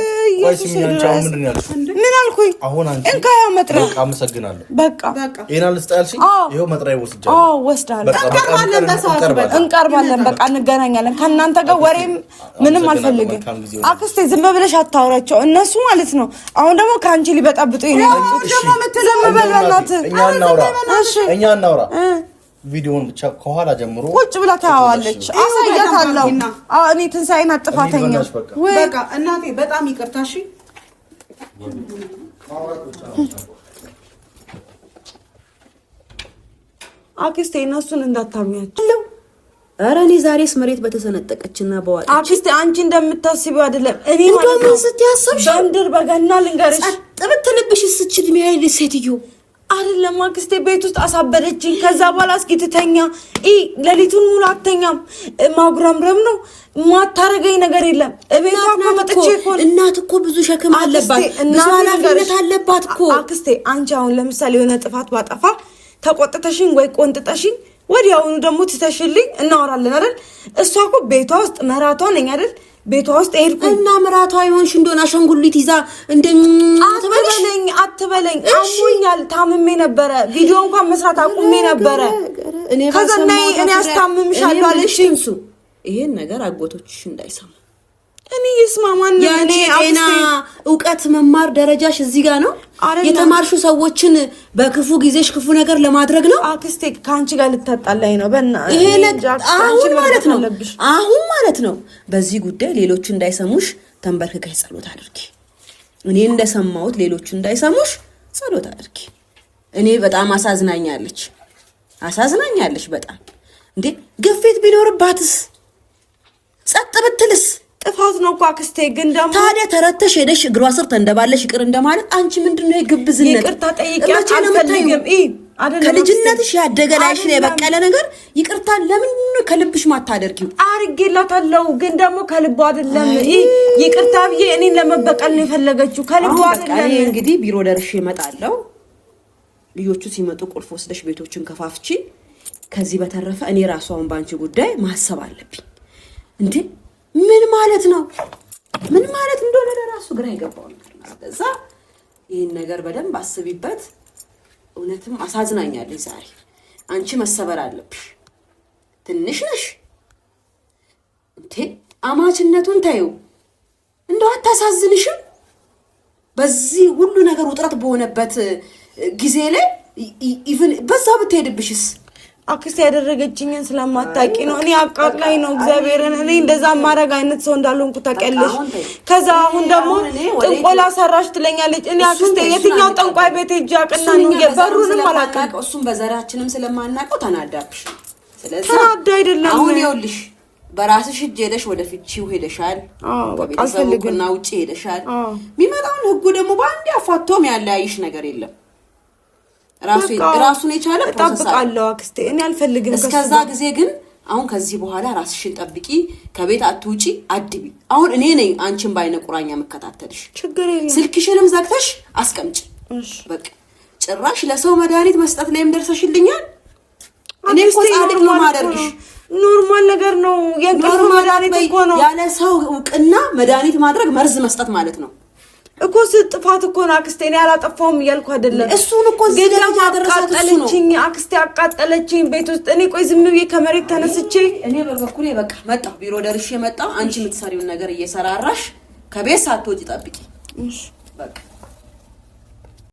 Speaker 1: ምን አልኩኝ?
Speaker 3: አሁን አንቺ
Speaker 1: እንካ ያው መጥሪያ
Speaker 3: አመሰግናለሁ።
Speaker 1: በቃ
Speaker 3: ይሄን አልስጣልሽ። ይሄው መጥሪያ ወስጃለሁ።
Speaker 1: ወስዳለሁ።
Speaker 4: እንቀርባለን።
Speaker 1: በቃ እንገናኛለን። ከእናንተ ጋር ወሬም ምንም አልፈልግም። አክስቴ ዝም ብለሽ አታውራቸው እነሱ ማለት ነው። አሁን ደግሞ ከአንቺ ሊበጣብጡ ይሄን ዝም በል በእናትህ።
Speaker 3: እኛ እናውራ። ቪዲዮውን ብቻ ከኋላ ጀምሮ
Speaker 1: ቁጭ ብላ ታያዋለች። አሳያታለሁ። እኔ ትንሳኤን አጥፋተኛ
Speaker 4: በቃ እናቴ በጣም ይቅርታ እሺ።
Speaker 1: አክስቴ እነሱን እንዳታምኛቸው።
Speaker 2: ኧረ እኔ ዛሬስ መሬት በተሰነጠቀችና በዋጥ
Speaker 1: አክስቴ አንቺ እንደምታስቢው አይደለም። እኔ
Speaker 2: ማለት ነው ስትያሰብሽ
Speaker 1: በምድር በገና ልንገርሽ
Speaker 2: ጥብትልብሽ ስችድ ሚያይል ሴትዮ
Speaker 1: አይደለም አክስቴ ቤት ውስጥ አሳበደችኝ። ከዛ በኋላ እስኪ ትተኛ ሌሊቱን ሙሉ አተኛም። ማጉረምረም ነው ማታረገኝ ነገር የለም። እቤቷ እኮ መጥቼ እኮ
Speaker 2: እናት እኮ ብዙ ሸክም አለባት፣ ብዙ ኃላፊነት አለባት እኮ
Speaker 1: አክስቴ። አንቺ አሁን ለምሳሌ የሆነ ጥፋት ባጠፋ ተቆጥተሽኝ ወይ ቆንጥጠሽኝ ወዲያውኑ ደግሞ ትተሽልኝ እናወራለን አይደል? እሷ እኮ ቤቷ ውስጥ መራቷ ነኝ አይደል? ቤቷ ውስጥ ሄድኩ
Speaker 2: እና ምራቷ አይሆንሽ እንደሆነ አሻንጉሊት ይዛ
Speaker 1: አትበለኝ። አሞኛል፣ ታምሜ ነበረ። ቪዲዮ እንኳን መስራት አቁሜ ነበረ። ከዛ እኔ አስታምምሻለሁ አለችኝ።
Speaker 2: ይሄን ነገር አጎቶችሽ እንዳይሰሙ
Speaker 1: እኔ ይስማማን
Speaker 2: ያኔ ጤና ዕውቀት መማር ደረጃሽ እዚህ ጋር ነው። የተማርሹ ሰዎችን በክፉ ጊዜሽ ክፉ ነገር ለማድረግ ነው።
Speaker 1: አክስቴ ካንቺ ጋር ልታጣላኝ ነው።
Speaker 2: ይሄ አሁን ማለት ነው። በዚህ ጉዳይ ሌሎቹ እንዳይሰሙሽ ተንበርክከሽ ጸሎት አድርጊ። እኔ እንደሰማሁት ሌሎቹ እንዳይሰሙሽ ጸሎት አድርጊ። እኔ በጣም አሳዝናኛለች በጣም እንዴ። ግፊት ቢኖርባትስ ጸጥ ብትልስ
Speaker 1: ጥፋት ነው እኮ አክስቴ። ግን ደግሞ
Speaker 2: ታዲያ ተረተሽ ሄደሽ እግሯ ስር ተንደባለሽ ይቅር እንደማለት አንቺ ምንድነው የግብዝነት?
Speaker 1: ይቅርታ ጠይቂያት አልፈልግም።
Speaker 2: ከልጅነትሽ ያደገ ላይሽ ነው የበቀለ ነገር ይቅርታ ለምን ከልብሽ ማታደርጊው?
Speaker 1: አርጌላታለሁ ግን ደግሞ ከልቧ አይደለም። ይቅርታ ብዬ እኔን ለመበቀል ነው የፈለገችው፣ ከልቧ አይደለም።
Speaker 2: እንግዲህ ቢሮ ደርሼ እመጣለሁ። ልጆቹ ሲመጡ ቁልፍ ወስደሽ ቤቶችን ከፋፍቺ። ከዚህ በተረፈ እኔ ራሷን ባንቺ ጉዳይ ማሰብ አለብኝ እንዴ። ምን ማለት ነው? ምን ማለት እንደሆነ ለራሱ ግራ ይገባው ነገር ነው። ስለዛ ይሄን ነገር በደንብ አስቢበት። እውነትም አሳዝናኛለች ዛሬ። አንቺ መሰበር አለብሽ። ትንሽ ነሽ እንዴ? አማችነቱን ታዩ እንደው አታሳዝንሽም? በዚህ ሁሉ ነገር ውጥረት በሆነበት ጊዜ ላይ ኢቭን በዛው ብትሄድብሽስ?
Speaker 1: አክስቴ ያደረገችኝን ስለማታውቂ ነው። እኔ አቃጥላኝ ነው እግዚአብሔርን። እኔ እንደዛ ማረግ አይነት ሰው እንዳልሆንኩ ታውቂያለሽ። ከዛ አሁን ደግሞ ጥንቆላ ሰራሽ ትለኛለች። እኔ አክስቴ የትኛው ጠንቋይ ቤት ሄጄ አቅና ነው በሩንም አላውቅም።
Speaker 2: እሱም በዘራችንም ስለማናውቀው ተናዳብሽ። ስለዚህ
Speaker 1: ተናዳ አይደለም።
Speaker 2: አሁን ይኸውልሽ በራስሽ እጅ ሄደሽ ወደፊትው ሄደሻል። ከቤተሰቡና ውጪ ሄደሻል። የሚመጣውን ህጉ ደግሞ በአንድ አፋቶም ያለያይሽ ነገር የለም። ራሱን የቻለ
Speaker 1: ተጣብቃለሁ አክስቴ። እኔ አልፈልግም።
Speaker 2: እስከዛ ጊዜ ግን አሁን ከዚህ በኋላ ራስሽን ጠብቂ፣ ከቤት አትውጪ፣ አድቢ። አሁን እኔ ነኝ አንቺን ባይነ ቁራኛ መከታተልሽ።
Speaker 1: ችግር የለም።
Speaker 2: ስልክሽንም ዘግተሽ አስቀምጪ። በቃ ጭራሽ ለሰው መድኃኒት መስጠት ላይም ደርሰሽልኛል። እኔ እኮ ጻድቅ ነው ማደርግሽ።
Speaker 1: ኖርማል ነገር ነው። የእንቅልፍ መድኃኒት እኮ ነው።
Speaker 2: ያለ ሰው እውቅና መድኃኒት ማድረግ መርዝ መስጠት ማለት ነው
Speaker 1: እኮ። ጥፋት እኮ ነው አክስቴ። እኔ አላጠፋውም እያልኩ አይደለም።
Speaker 2: እሱን እኮ ገደል
Speaker 1: አቃጠለችኝ አክስቴ፣ አቃጠለችኝ ቤት ውስጥ። እኔ ቆይ ዝም ብዬ ከመሬት ተነስቼ
Speaker 2: እኔ በበኩሌ በቃ መጣሁ፣ ቢሮ ደርሼ መጣሁ። አንቺ የምትሰሪውን ነገር እየሰራራሽ ከቤት ሳትወጪ ጠብቂ። በቃ